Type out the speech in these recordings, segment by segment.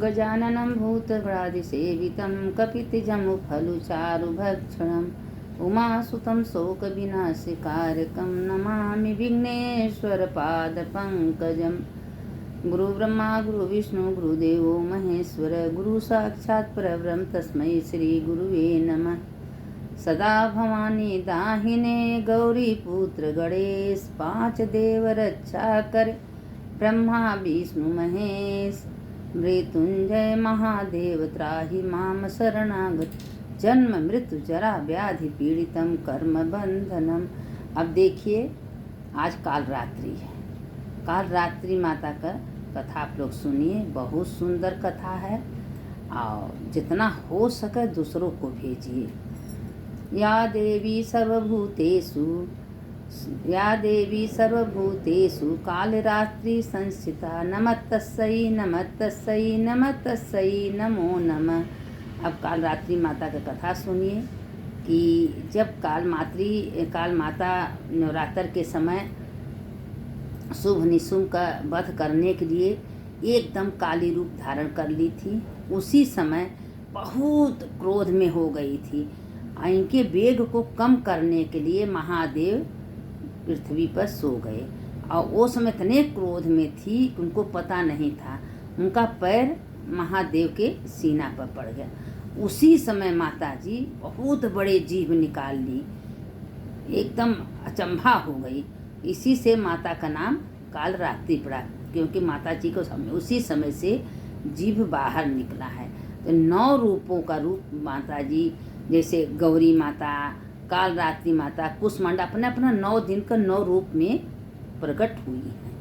गजाननं भूतगणादिसेवितं कपितजमुफलुचारुभक्षणम् उमासुतं शोकविनाशकारकं नमामि विघ्नेश्वरपादपङ्कजं। गुरुब्रह्मा गुरुविष्णु गुरुदेवो महेश्वर गुरु साक्षात् परब्रह्म तस्मै श्रीगुरुवे नमः। सदा भवानी दाहिने गौरीपुत्र गणेश, पांच देव रक्षा कर ब्रह्मा विष्णु महेश। मृत्युंजय महादेव त्राहि माम शरणागत, जन्म मृत्यु जरा व्याधि पीड़ितम कर्म बंधनम। अब देखिए, आज काल रात्रि है। काल रात्रि माता का कथा आप लोग सुनिए, बहुत सुंदर कथा है और जितना हो सके दूसरों को भेजिए। या देवी सर्वभूतेषु कालरात्रि संस्थिता, नमस्तस्यै नमस्तस्यै नमस्तस्यै नमो नमः। अब काल रात्रि माता का कथा सुनिए कि जब काल माता नवरात्र के समय शुभ निशुंभ का वध करने के लिए एकदम काली रूप धारण कर ली थी। उसी समय बहुत क्रोध में हो गई थी। इनके वेग को कम करने के लिए महादेव पृथ्वी पर सो गए और वो समय इतने क्रोध में थी कि उनको पता नहीं था। उनका पैर महादेव के सीना पर पड़ गया। उसी समय माता जी बहुत बड़े जीभ निकाल ली, एकदम अचंभा हो गई। इसी से माता का नाम काल रात्रि पड़ा, क्योंकि माता जी को उसी समय से जीभ बाहर निकला है। तो 9 रूपों का रूप माता जी, जैसे गौरी माता, काल रात्रि माता, कुष्मांडा, अपना अपना 9 दिन का 9 रूप में प्रकट हुई है।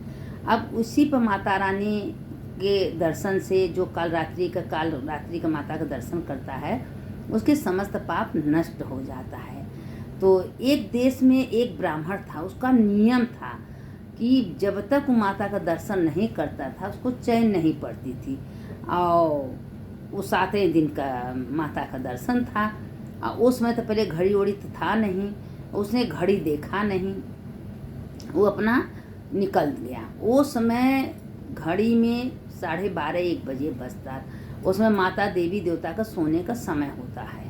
अब उसी पर माता रानी के दर्शन से जो काल रात्रि का माता का दर्शन करता है, उसके समस्त पाप नष्ट हो जाता है। तो एक देश में एक ब्राह्मण था, उसका नियम था कि जब तक वो माता का दर्शन नहीं करता था उसको चैन नहीं पड़ती थी। और वो 7वें दिन का माता का दर्शन था। और उस समय तो पहले घड़ी ओड़ी तो था नहीं, उसने घड़ी देखा नहीं, वो अपना निकल गया। वो समय घड़ी में 12:30-1 बजे बजता। उसमें माता देवी देवता का सोने का समय होता है।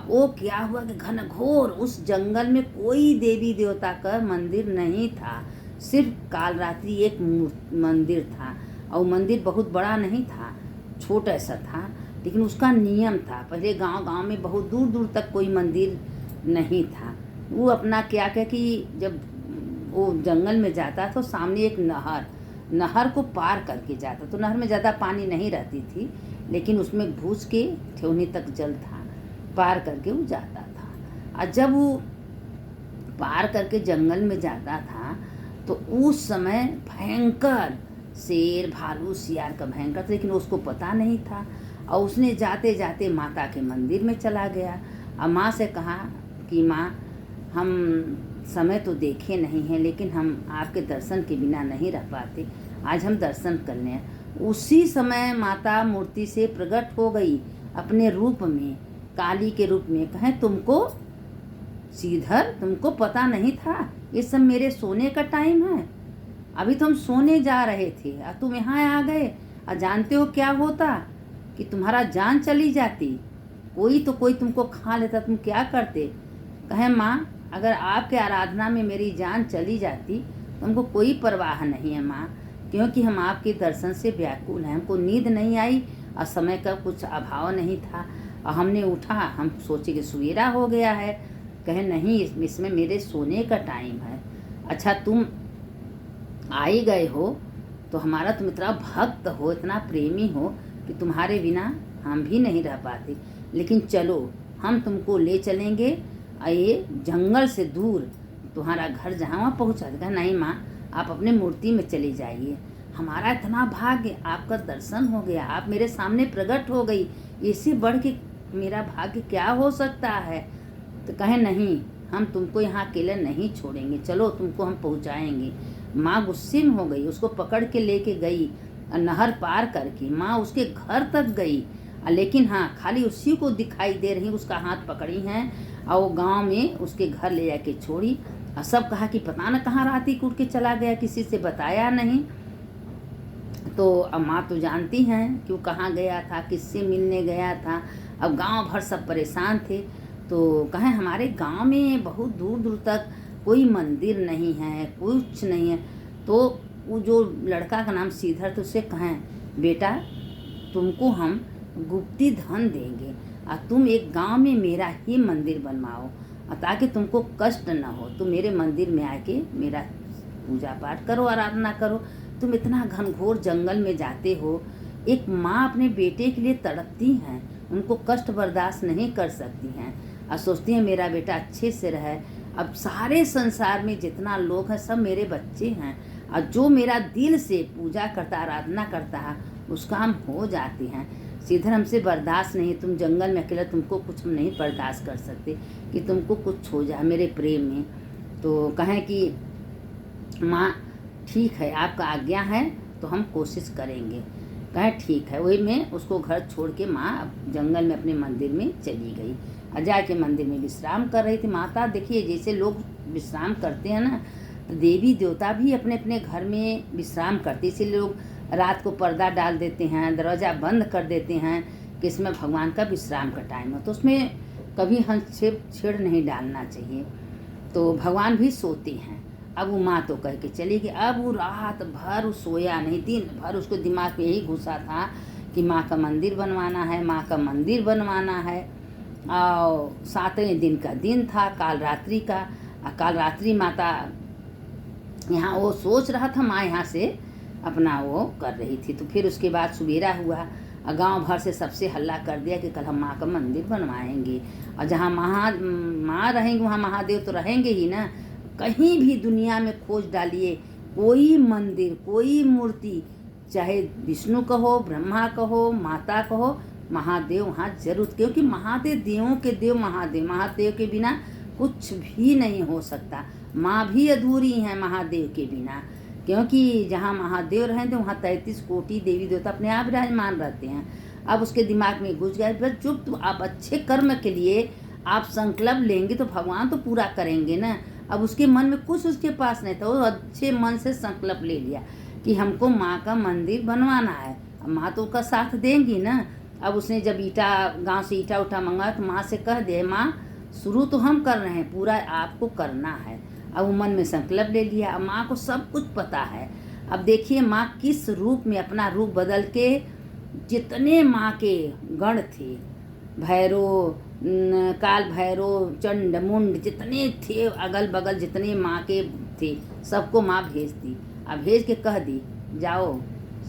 वो क्या हुआ कि घनघोर उस जंगल में कोई देवी देवता का मंदिर नहीं था, सिर्फ काल रात्रि एक मंदिर था। और मंदिर बहुत बड़ा नहीं था, छोटा सा था, लेकिन उसका नियम था। पहले गांव में बहुत दूर दूर तक कोई मंदिर नहीं था। वो अपना क्या कि जब वो जंगल में जाता तो सामने एक नहर को पार करके जाता। तो नहर में ज़्यादा पानी नहीं रहती थी, लेकिन उसमें घुस के ठेवनी तक जल था, पार करके वो जाता था। और जब वो पार करके जंगल में जाता था तो उस समय भयंकर शेर, भालू, सियार का भयंकर था, लेकिन उसको पता नहीं था। और उसने जाते जाते माता के मंदिर में चला गया और माँ से कहा कि माँ, हम समय तो देखे नहीं हैं, लेकिन हम आपके दर्शन के बिना नहीं रह पाते, आज हम दर्शन कर लें। उसी समय माता मूर्ति से प्रकट हो गई अपने रूप में, काली के रूप में। कहें, तुमको श्रीधर, तुमको पता नहीं था ये सब मेरे सोने का टाइम है? अभी तो हम सोने जा रहे थे और तुम यहाँ आ गए। और जानते हो क्या होता कि तुम्हारा जान चली जाती, कोई तुमको खा लेता, तुम क्या करते? कहे, माँ, अगर आपके आराधना में मेरी जान चली जाती तो हमको कोई परवाह नहीं है माँ, क्योंकि हम आपके दर्शन से व्याकुल हैं। हमको नींद नहीं आई और समय का कुछ अभाव नहीं था और हमने उठा, हम सोचे कि सवेरा हो गया है। कहे, नहीं, इसमें मेरे सोने का टाइम है। अच्छा, तुम आ ही गए हो तो हमारा तुम इतना भक्त हो, इतना प्रेमी हो कि तुम्हारे बिना हम भी नहीं रह पाते, लेकिन चलो हम तुमको ले चलेंगे ये जंगल से दूर, तुम्हारा घर जहाँ वहाँ पहुँचा देगा। नहीं माँ, आप अपने मूर्ति में चले जाइए, हमारा इतना भाग्य, आपका दर्शन हो गया, आप मेरे सामने प्रकट हो गई, इससे बढ़ के मेरा भाग्य क्या हो सकता है? तो कहे, नहीं, हम तुमको यहाँ अकेले नहीं छोड़ेंगे, चलो तुमको हम पहुँचाएंगे। माँ गुस्से में हो गई, उसको पकड़ के लेके गई और नहर पार करके माँ उसके घर तक गई। लेकिन हाँ, खाली उसी को दिखाई दे रही, उसका हाथ पकड़ी हैं और वो गांव में उसके घर ले जाके छोड़ी। और सब कहा कि पता न कहाँ राती कूट के चला गया, किसी से बताया नहीं। तो अब माँ तो जानती हैं कि वो कहाँ गया था, किससे मिलने गया था। अब गांव भर सब परेशान थे। तो कहें हमारे गांव में बहुत दूर दूर तक कोई मंदिर नहीं है, कुछ नहीं है। तो वो जो लड़का का नाम श्रीधर, तो उसे कहें बेटा तुमको हम गुप्ती धन देंगे और तुम एक गांव में मेरा ही मंदिर बनवाओ, और ताकि तुमको कष्ट न हो। तुम मेरे मंदिर में आके मेरा पूजा पाठ करो, आराधना करो। तुम इतना घनघोर जंगल में जाते हो। एक माँ अपने बेटे के लिए तड़पती हैं, उनको कष्ट बर्दाश्त नहीं कर सकती हैं और सोचती हैं मेरा बेटा अच्छे से रहे। अब सारे संसार में जितना लोग हैं सब मेरे बच्चे हैं, और जो मेरा दिल से पूजा करता, आराधना करता है, उसका हम हो जाते हैं। श्रीधर हमसे बर्दाश्त नहीं, तुम जंगल में अकेला, तुमको कुछ हम नहीं बर्दाश्त कर सकते कि तुमको कुछ हो जाए मेरे प्रेम में। तो कहें कि माँ ठीक है, आपका आज्ञा है तो हम कोशिश करेंगे। कहें ठीक है। वही में उसको घर छोड़ के माँ जंगल में अपने मंदिर में चली गई। अजय के मंदिर में विश्राम कर रही थी माता। देखिए जैसे लोग विश्राम करते हैं ना, तो देवी देवता भी अपने अपने घर में विश्राम करते, इसीलिए लोग रात को पर्दा डाल देते हैं, दरवाज़ा बंद कर देते हैं कि इसमें भगवान का विश्राम का टाइम हो। तो उसमें कभी हस्तक्षेप छेड़ नहीं डालना चाहिए। तो भगवान भी सोते हैं। अब वो माँ तो कह के चली गई। अब वो रात भर वो सोया नहीं, दिन भर उसको दिमाग में यही घुसा था कि माँ का मंदिर बनवाना है, माँ का मंदिर बनवाना है। और 7वें दिन का दिन था, काल रात्रि का। काल रात्रि माता यहाँ वो सोच रहा था, माँ यहाँ से अपना वो कर रही थी। तो फिर उसके बाद सवेरा हुआ, गांव भर से सबसे हल्ला कर दिया कि कल हम माँ का मंदिर बनवाएंगे, और जहाँ माँ रहेंगे वहाँ महादेव तो रहेंगे ही ना। कहीं भी दुनिया में खोज डालिए, कोई मंदिर, कोई मूर्ति, चाहे विष्णु का हो, ब्रह्मा का हो, माता का हो, महादेव वहाँ जरूर, क्योंकि महादेव देवों के देव महादेव, महादेव के बिना कुछ भी नहीं हो सकता। माँ भी अधूरी हैं महादेव के बिना, क्योंकि जहाँ महादेव रहेंगे वहाँ 33 कोटि देवी देवता अपने आप विराजमान रहते हैं। अब उसके दिमाग में घुस गया, बस जो आप अच्छे कर्म के लिए आप संकल्प लेंगे तो भगवान तो पूरा करेंगे ना। अब उसके मन में कुछ उसके पास नहीं था, वो अच्छे मन से संकल्प ले लिया कि हमको माँ का मंदिर बनवाना है। अब माँ तो उसका साथ देंगी ना। अब उसने जब ईटा गांव से ईटा उठा मंगाया तो माँ से कह दे, माँ शुरू तो हम कर रहे हैं, पूरा आपको करना है। अब वो मन में संकल्प ले लिया। अब माँ को सब कुछ पता है। अब देखिए माँ किस रूप में अपना रूप बदल के, जितने माँ के गण थे, भैरव, काल भैरव, चंड मुंड, जितने थे अगल बगल जितने माँ के थे, सबको माँ भेज दी। अब भेज के कह दी, जाओ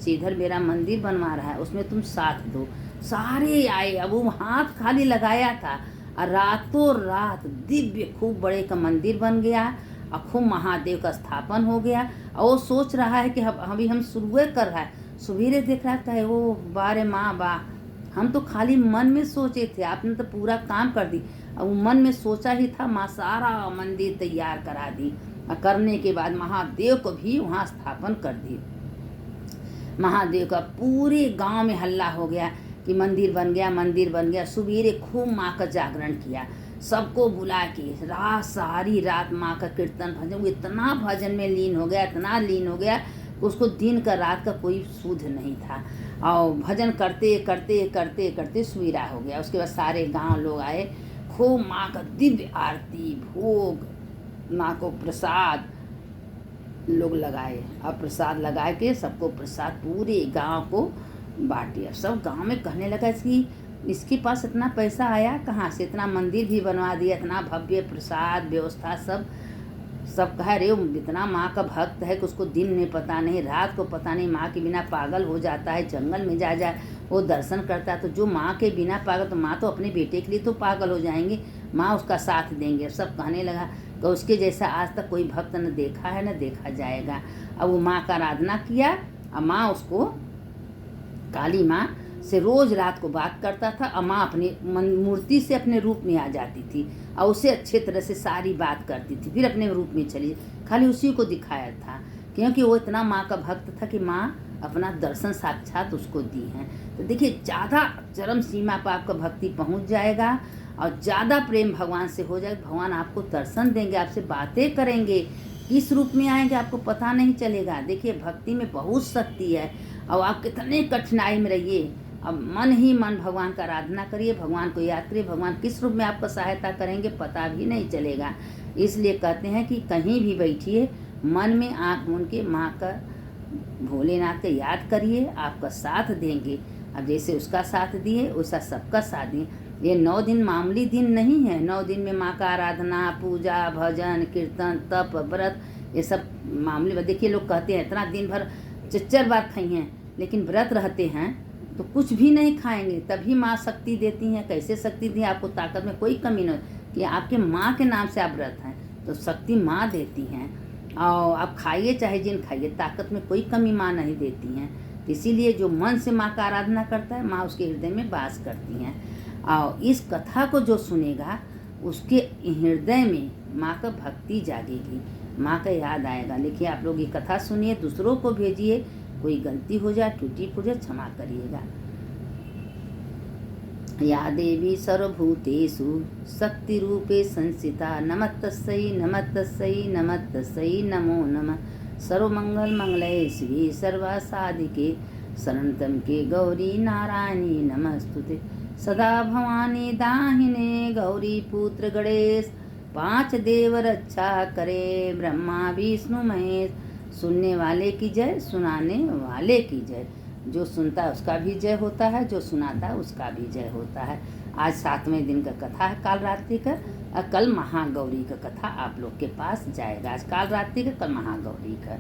श्रीधर मेरा मंदिर बनवा रहा है, उसमें तुम साथ दो। सारे आए। अब वो हाथ खाली लगाया था और रातों रात दिव्य खूब बड़े का मंदिर बन गया और खूब महादेव का स्थापन हो गया। और वो सोच रहा है कि अभी हम शुरुए कर रहा है। सवेरे देख रहा था, वो बारे माँ वाह, हम तो खाली मन में सोचे थे, आपने तो पूरा काम कर दी। अब वो मन में सोचा ही था, माँ सारा मंदिर तैयार करा दी और करने के बाद महादेव को भी वहाँ स्थापन कर दी। महादेव का पूरे गांव में हल्ला हो गया कि मंदिर बन गया, मंदिर बन गया। सवेरे खूब माँ का जागरण किया, सबको बुला के रात सारी रात माँ का कीर्तन भजन। वो इतना भजन में लीन हो गया, इतना लीन हो गया, उसको दिन का रात का कोई सुध नहीं था। और भजन करते करते करते करते सवेरा हो गया। उसके बाद सारे गांव लोग आए, खूब माँ का दिव्य आरती, भोग, माँ को प्रसाद लोग लगाए। और प्रसाद लगा के सबको प्रसाद पूरे गांव को बांटे। सब गांव में कहने लगा कि इसके पास इतना पैसा आया कहाँ से, इतना मंदिर भी बनवा दिया, इतना भव्य प्रसाद व्यवस्था। सब कह रहे हो इतना माँ का भक्त है कि उसको दिन में पता नहीं, रात को पता नहीं, माँ के बिना पागल हो जाता है। जंगल में जा जाए वो दर्शन करता है, तो जो माँ के बिना पागल, तो माँ तो अपने बेटे के लिए तो पागल हो जाएंगी, माँ उसका साथ देंगे। सब कहने लगा तो उसके जैसा आज तक कोई भक्त न देखा है न देखा जाएगा। अब वो माँ का आराधना किया और माँ उसको, काली माँ से रोज रात को बात करता था और माँ अपनी मूर्ति से अपने रूप में आ जाती थी और उसे अच्छे तरह से सारी बात करती थी। फिर अपने रूप में चली, खाली उसी को दिखाया था, क्योंकि वो इतना माँ का भक्त था कि माँ अपना दर्शन साक्षात उसको दी है। तो देखिए ज़्यादा चरम सीमा पर आपका भक्ति पहुँच जाएगा और ज़्यादा प्रेम भगवान से हो जाएगा। भगवान आपको दर्शन देंगे, आपसे बातें करेंगे, किस रूप में आएंगे आपको पता नहीं चलेगा। देखिए भक्ति में बहुत शक्ति है और आप कितने कठिनाई में रहिए, अब मन ही मन भगवान का आराधना करिए, भगवान को याद करिए, भगवान किस रूप में आपको सहायता करेंगे पता भी नहीं चलेगा। इसलिए कहते हैं कि कहीं भी बैठिए, मन में आँख मूंद के माँ का, भोलेनाथ का याद करिए, आपका साथ देंगे। अब जैसे उसका साथ दिए वैसा सबका साथ दिए। ये 9 दिन मामूली दिन नहीं है। 9 दिन में माँ का आराधना, पूजा, भजन, कीर्तन, तप, व्रत, ये सब मामूली। देखिए लोग कहते हैं इतना दिन भर 4 बार खाइए, लेकिन व्रत रहते हैं तो कुछ भी नहीं खाएंगे, तभी माँ शक्ति देती हैं। कैसे शक्ति दी? आपको ताकत में कोई कमी नहीं, कि आपके माँ के नाम से आप व्रत हैं तो शक्ति माँ देती हैं। और आप खाइए चाहे जिन खाइए, ताकत में कोई कमी माँ नहीं देती हैं। इसीलिए जो मन से माँ का आराधना करता है, माँ उसके हृदय में वास करती हैं। और इस कथा को जो सुनेगा उसके हृदय में माँ का भक्ति जागेगी, माँ का याद आएगा। देखिए आप लोग ये कथा सुनिए, दूसरों को भेजिए, कोई गलती हो जाए, टूटी फूटे, क्षमा करिएगा। या देवी सर्वभूतेषु शक्ति रूपे संस्थिता नमस्तस्यै नमस्तस्यै नमस्तस्यै नमो नमः। सर्वमंगल मंगले शिवे सर्वसाधिके शरणं के गौरी नारायणी नमस्तुते। सदा भवानी दाहिने गौरी पुत्र गणेश, 5 देव रक्षा करे ब्रह्मा विष्णु महेश। सुनने वाले की जय, सुनाने वाले की जय। जो सुनता है उसका भी जय होता है, जो सुनाता है उसका भी जय होता है। आज 7वें दिन का कथा है काल रात्रि का, और कल महागौरी का कथा आप लोग के पास जाएगा। आज काल रात्रि का, कल महागौरी का।